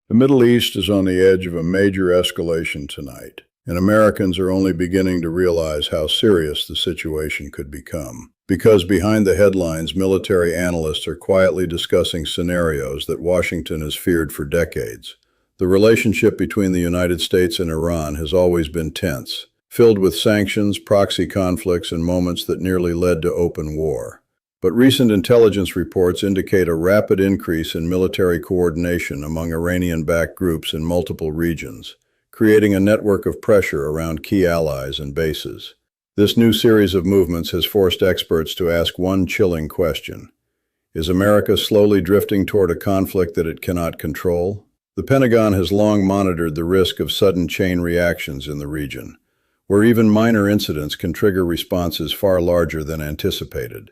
The Middle East is on the edge of a major escalation tonight, and Americans are only beginning to realize how serious the situation could become. Because behind the headlines, military analysts are quietly discussing scenarios that Washington has feared for decades. The relationship between the United States and Iran has always been tense, filled with sanctions, proxy conflicts, and moments that nearly led to open war. But recent intelligence reports indicate a rapid increase in military coordination among Iranian-backed groups in multiple regions, creating a network of pressure around key allies and bases. This new series of movements has forced experts to ask one chilling question. Is America slowly drifting toward a conflict that it cannot control? The Pentagon has long monitored the risk of sudden chain reactions in the region, where even minor incidents can trigger responses far larger than anticipated.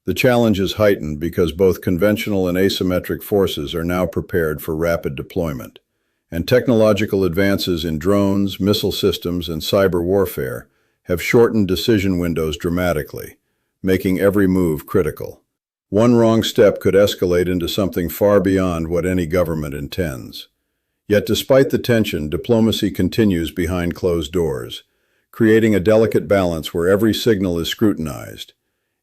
The challenge is heightened because both conventional and asymmetric forces are now prepared for rapid deployment, and technological advances in drones, missile systems, and cyber warfare have shortened decision windows dramatically, making every move critical. One wrong step could escalate into something far beyond what any government intends. Yet despite the tension, diplomacy continues behind closed doors, creating a delicate balance where every signal is scrutinized.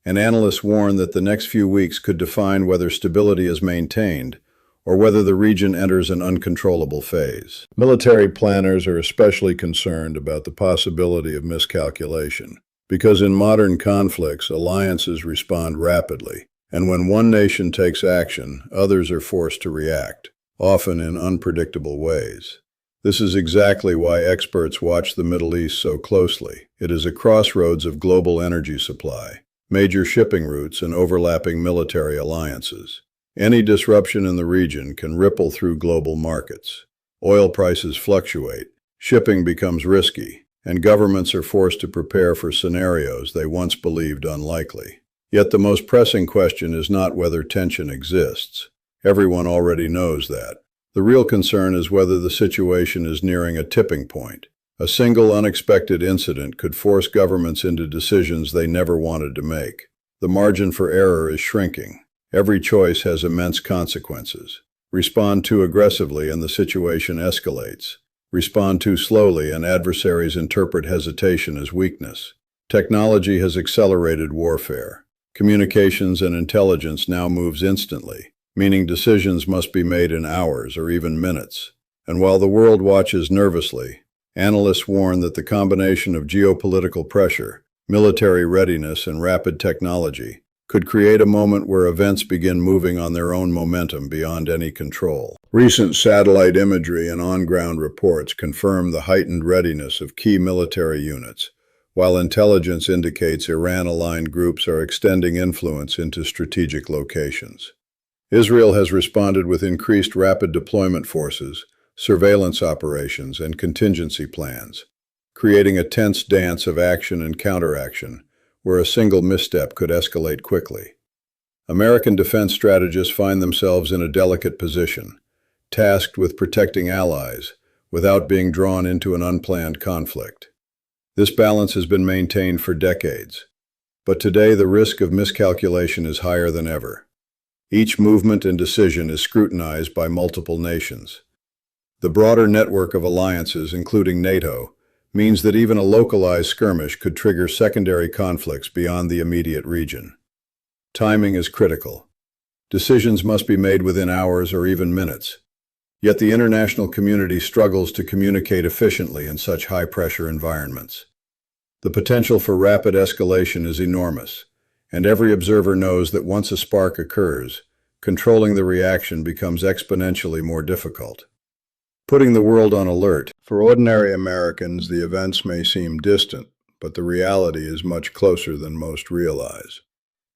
And analysts warn that the next few weeks could define whether stability is maintained or whether the region enters an uncontrollable phase. Military planners are especially concerned about the possibility of miscalculation, because in modern conflicts, alliances respond rapidly, and when one nation takes action, others are forced to react, often in unpredictable ways. This is exactly why experts watch the Middle East so closely. It is a crossroads of global energy supply, major shipping routes, and overlapping military alliances. Any disruption in the region can ripple through global markets. Oil prices fluctuate, shipping becomes risky, and governments are forced to prepare for scenarios they once believed unlikely. Yet the most pressing question is not whether tension exists. Everyone already knows that. The real concern is whether the situation is nearing a tipping point. A single unexpected incident could force governments into decisions they never wanted to make. The margin for error is shrinking. Every choice has immense consequences. Respond too aggressively and the situation escalates. Respond too slowly and adversaries interpret hesitation as weakness. Technology has accelerated warfare. Communications and intelligence now moves instantly, meaning decisions must be made in hours or even minutes. And while the world watches nervously, analysts warn that the combination of geopolitical pressure, military readiness, and rapid technology could create a moment where events begin moving on their own momentum beyond any control. Recent satellite imagery and on-ground reports confirm the heightened readiness of key military units, while intelligence indicates Iran-aligned groups are extending influence into strategic locations. Israel has responded with increased rapid deployment forces, surveillance operations, and contingency plans, creating a tense dance of action and counteraction, where a single misstep could escalate quickly. American defense strategists find themselves in a delicate position, tasked with protecting allies without being drawn into an unplanned conflict. This balance has been maintained for decades, but today the risk of miscalculation is higher than ever. Each movement and decision is scrutinized by multiple nations. The broader network of alliances, including NATO, means that even a localized skirmish could trigger secondary conflicts beyond the immediate region. Timing is critical. Decisions must be made within hours or even minutes. Yet the international community struggles to communicate efficiently in such high-pressure environments. The potential for rapid escalation is enormous, and every observer knows that once a spark occurs, controlling the reaction becomes exponentially more difficult. Putting the world on alert. For ordinary Americans, the events may seem distant, but the reality is much closer than most realize.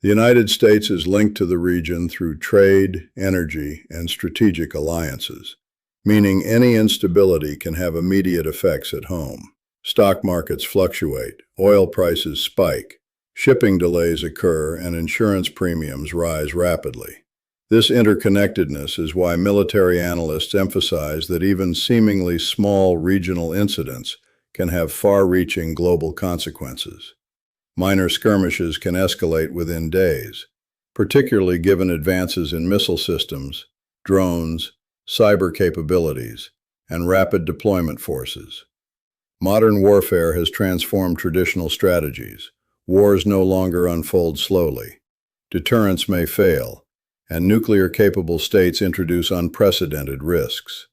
The United States is linked to the region through trade, energy, and strategic alliances, meaning any instability can have immediate effects at home. Stock markets fluctuate, oil prices spike, shipping delays occur, and insurance premiums rise rapidly. This interconnectedness is why military analysts emphasize that even seemingly small regional incidents can have far-reaching global consequences. Minor skirmishes can escalate within days, particularly given advances in missile systems, drones, cyber capabilities, and rapid deployment forces. Modern warfare has transformed traditional strategies. Wars no longer unfold slowly. Deterrence may fail, and nuclear-capable states introduce unprecedented risks.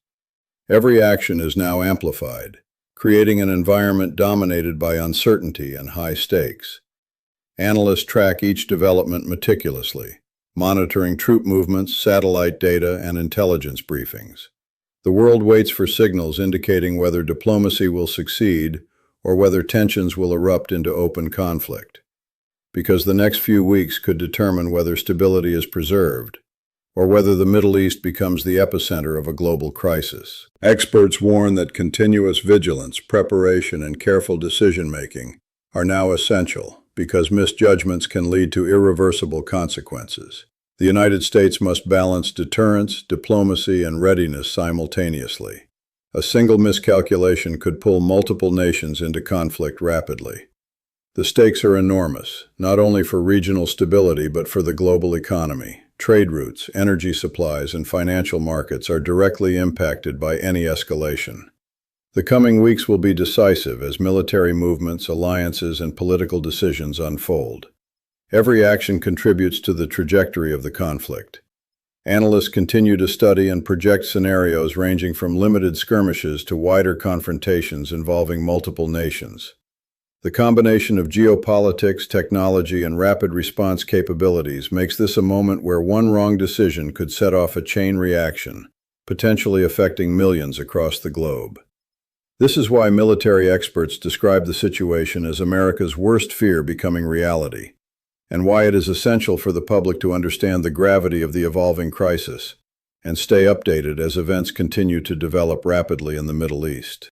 Every action is now amplified, creating an environment dominated by uncertainty and high stakes. Analysts track each development meticulously, monitoring troop movements, satellite data, and intelligence briefings. The world waits for signals indicating whether diplomacy will succeed or whether tensions will erupt into open conflict, because the next few weeks could determine whether stability is preserved or whether the Middle East becomes the epicenter of a global crisis. Experts warn that continuous vigilance, preparation, and careful decision-making are now essential because misjudgments can lead to irreversible consequences. The United States must balance deterrence, diplomacy, and readiness simultaneously. A single miscalculation could pull multiple nations into conflict rapidly. The stakes are enormous, not only for regional stability but for the global economy. Trade routes, energy supplies, and financial markets are directly impacted by any escalation. The coming weeks will be decisive as military movements, alliances, and political decisions unfold. Every action contributes to the trajectory of the conflict. Analysts continue to study and project scenarios ranging from limited skirmishes to wider confrontations involving multiple nations. The combination of geopolitics, technology, and rapid response capabilities makes this a moment where one wrong decision could set off a chain reaction, potentially affecting millions across the globe. This is why military experts describe the situation as America's worst fear becoming reality, and why it is essential for the public to understand the gravity of the evolving crisis and stay updated as events continue to develop rapidly in the Middle East.